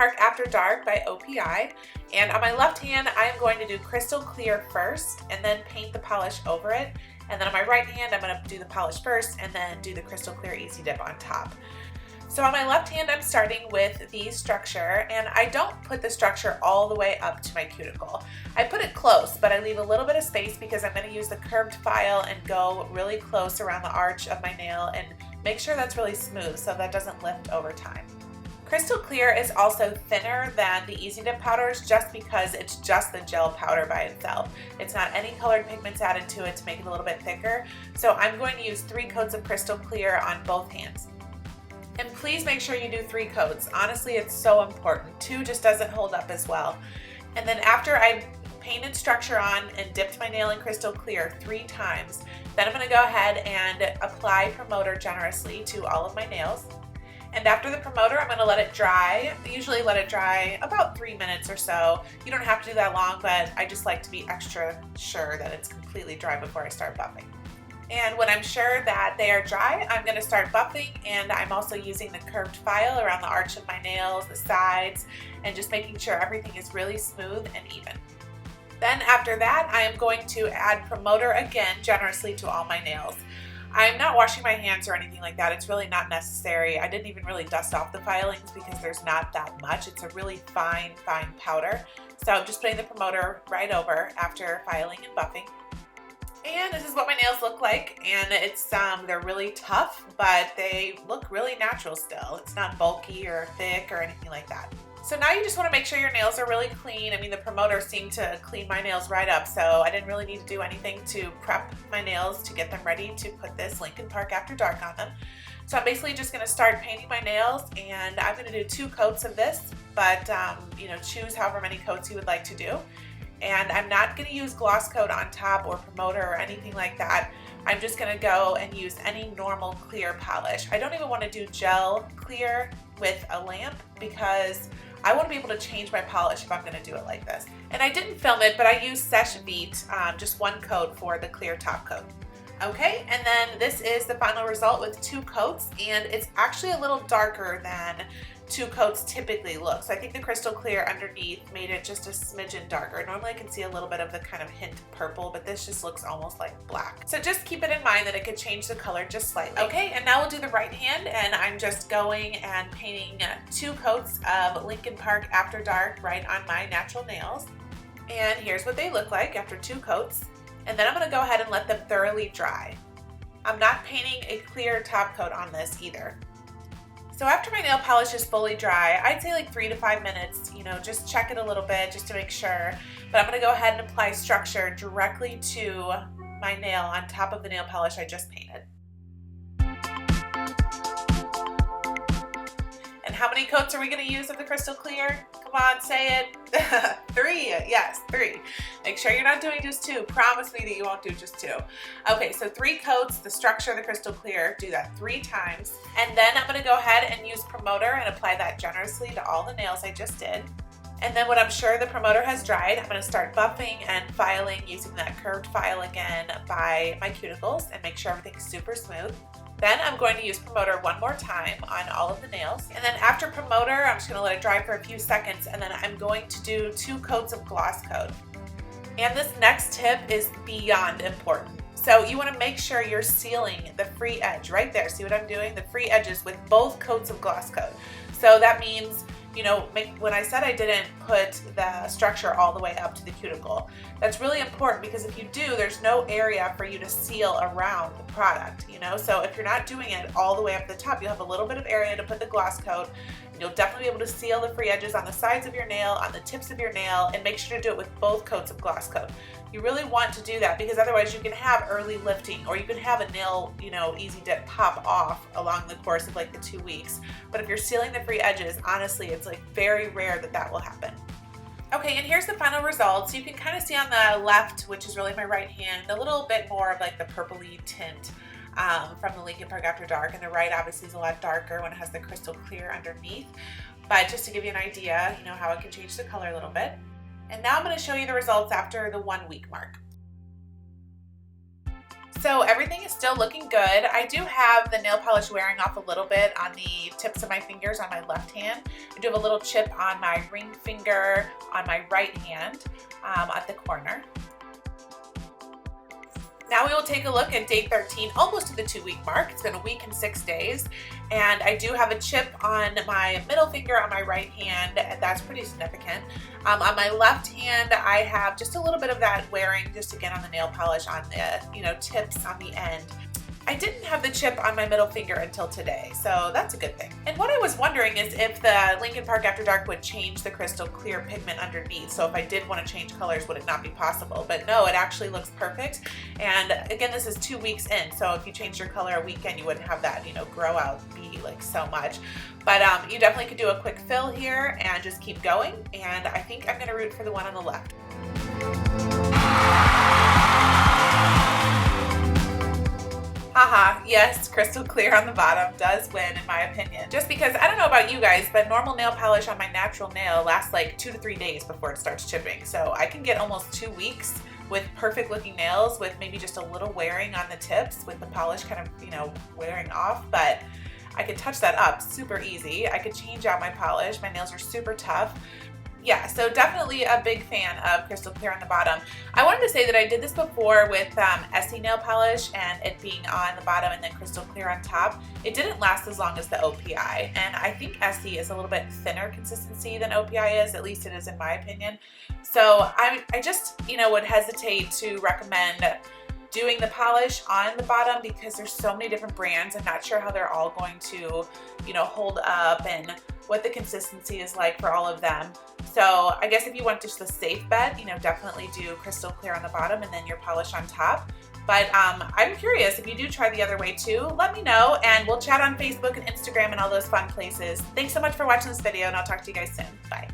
Park After Dark by OPI. And on my left hand, I am going to do Crystal Clear first and then paint the polish over it. And then on my right hand, I'm going to do the polish first and then do the Crystal Clear Easy Dip on top. So on my left hand, I'm starting with the structure, and I don't put the structure all the way up to my cuticle. I put it close, but I leave a little bit of space because I'm going to use the curved file and go really close around the arch of my nail and make sure that's really smooth so that doesn't lift over time. Crystal Clear is also thinner than the Easy Dip powders just because it's just the gel powder by itself. It's not any colored pigments added to it to make it a little bit thicker. So I'm going to use 3 coats of Crystal Clear on both hands. And please make sure you do 3 coats. Honestly, it's so important. 2 just doesn't hold up as well. And then after I painted structure on and dipped my nail in Crystal Clear 3 times, then I'm going to go ahead and apply promoter generously to all of my nails. And after the promoter, I'm going to let it dry. I usually let it dry about 3 minutes or so. You don't have to do that long, but I just like to be extra sure that it's completely dry before I start buffing. And when I'm sure that they are dry, I'm going to start buffing, and I'm also using the curved file around the arch of my nails, the sides, and just making sure everything is really smooth and even. Then after that, I am going to add promoter again generously to all my nails. I'm not washing my hands or anything like that. It's really not necessary. I didn't even really dust off the filings because there's not that much. It's a really fine powder. So I'm just putting the promoter right over after filing and buffing. And this is what my nails look like, and it's they're really tough, but they look really natural still. It's not bulky or thick or anything like that. So now you just want to make sure your nails are really clean. I mean, the promoter seemed to clean my nails right up, so I didn't really need to do anything to prep my nails to get them ready to put this Lincoln Park After Dark on them. So I'm basically just going to start painting my nails, and I'm going to do 2 coats of this, but choose however many coats you would like to do. And I'm not going to use gloss coat on top or promoter or anything like that. I'm just going to go and use any normal clear polish. I don't even want to do gel clear with a lamp because I want to be able to change my polish if I'm going to do it like this. And I didn't film it, but I used Seche Vite, just 1 coat for the clear top coat. Okay, and then this is the final result with 2 coats, and it's actually a little darker than 2 coats typically look. So I think the Crystal Clear underneath made it just a smidgen darker. Normally I can see a little bit of the kind of hint purple, but this just looks almost like black. So just keep it in mind that it could change the color just slightly. Okay, and now we'll do the right hand, and I'm just going and painting 2 coats of Lincoln Park After Dark right on my natural nails. And here's what they look like after 2 coats. And then I'm going to go ahead and let them thoroughly dry. I'm not painting a clear top coat on this either. So after my nail polish is fully dry, I'd say like 3 to 5 minutes, just check it a little bit just to make sure. But I'm going to go ahead and apply structure directly to my nail on top of the nail polish I just painted. And how many coats are we going to use of the Crystal Clear? Come on, say it. 3, yes, 3. Make sure you're not doing just 2. Promise me that you won't do just 2. Okay, so 3 coats, the structure of the Crystal Clear, do that 3 times. And then I'm gonna go ahead and use promoter and apply that generously to all the nails I just did. And then when I'm sure the promoter has dried, I'm gonna start buffing and filing using that curved file again by my cuticles and make sure everything's super smooth. Then I'm going to use promoter 1 more time on all of the nails. And then after promoter, I'm just going to let it dry for a few seconds, and then I'm going to do 2 coats of gloss coat. And this next tip is beyond important. So you want to make sure you're sealing the free edge right there. See what I'm doing? The free edges with both coats of gloss coat. So that means, when I said I didn't put the structure all the way up to the cuticle, that's really important because if you do, there's no area for you to seal around the product, So if you're not doing it all the way up the top, you'll have a little bit of area to put the gloss coat. You'll definitely be able to seal the free edges on the sides of your nail, on the tips of your nail, and make sure to do it with both coats of gloss coat. You really want to do that because otherwise you can have early lifting, or you can have a nail, Easy Dip pop off along the course of like the 2 weeks. But if you're sealing the free edges, honestly, it's like very rare that will happen. Okay, and here's the final results. You can kind of see on the left, which is really my right hand, a little bit more of like the purpley tint from the Lincoln Park After Dark, and the right obviously is a lot darker when it has the Crystal Clear underneath. But just to give you an idea, how it can change the color a little bit. And now I'm going to show you the results after the 1 week mark. So everything is still looking good. I do have the nail polish wearing off a little bit on the tips of my fingers on my left hand. I do have a little chip on my ring finger on my right hand at the corner. Now we will take a look at day 13, almost to the 2-week mark. It's been a week and 6 days. And I do have a chip on my middle finger on my right hand, and that's pretty significant. On my left hand, I have just a little bit of that wearing, just again on the nail polish on the, tips on the end. I didn't have the chip on my middle finger until today, so that's a good thing. And what I was wondering is if the Lincoln Park After Dark would change the crystal clear pigment underneath. So if I did want to change colors, would it not be possible? But no, it actually looks perfect. And again, this is 2 weeks in, so if you changed your color a weekend, you wouldn't have that, grow out be like so much. But you definitely could do a quick fill here and just keep going. And I think I'm gonna root for the one on the left. Haha, yes, crystal clear on the bottom does win in my opinion. Just because, I don't know about you guys, but normal nail polish on my natural nail lasts like 2 to 3 days before it starts chipping. So I can get almost 2 weeks with perfect looking nails with maybe just a little wearing on the tips with the polish kind of, wearing off, but I could touch that up super easy. I could change out my polish. My nails are super tough. Yeah, so definitely a big fan of crystal clear on the bottom. I wanted to say that I did this before with Essie nail polish and it being on the bottom and then crystal clear on top. It didn't last as long as the OPI, and I think Essie is a little bit thinner consistency than OPI is, at least it is in my opinion. So I just, would hesitate to recommend doing the polish on the bottom because there's so many different brands. I'm not sure how they're all going to, hold up and what the consistency is like for all of them. So I guess if you want just the safe bet, definitely do crystal clear on the bottom and then your polish on top. But I'm curious, if you do try the other way too, let me know and we'll chat on Facebook and Instagram and all those fun places. Thanks so much for watching this video and I'll talk to you guys soon. Bye.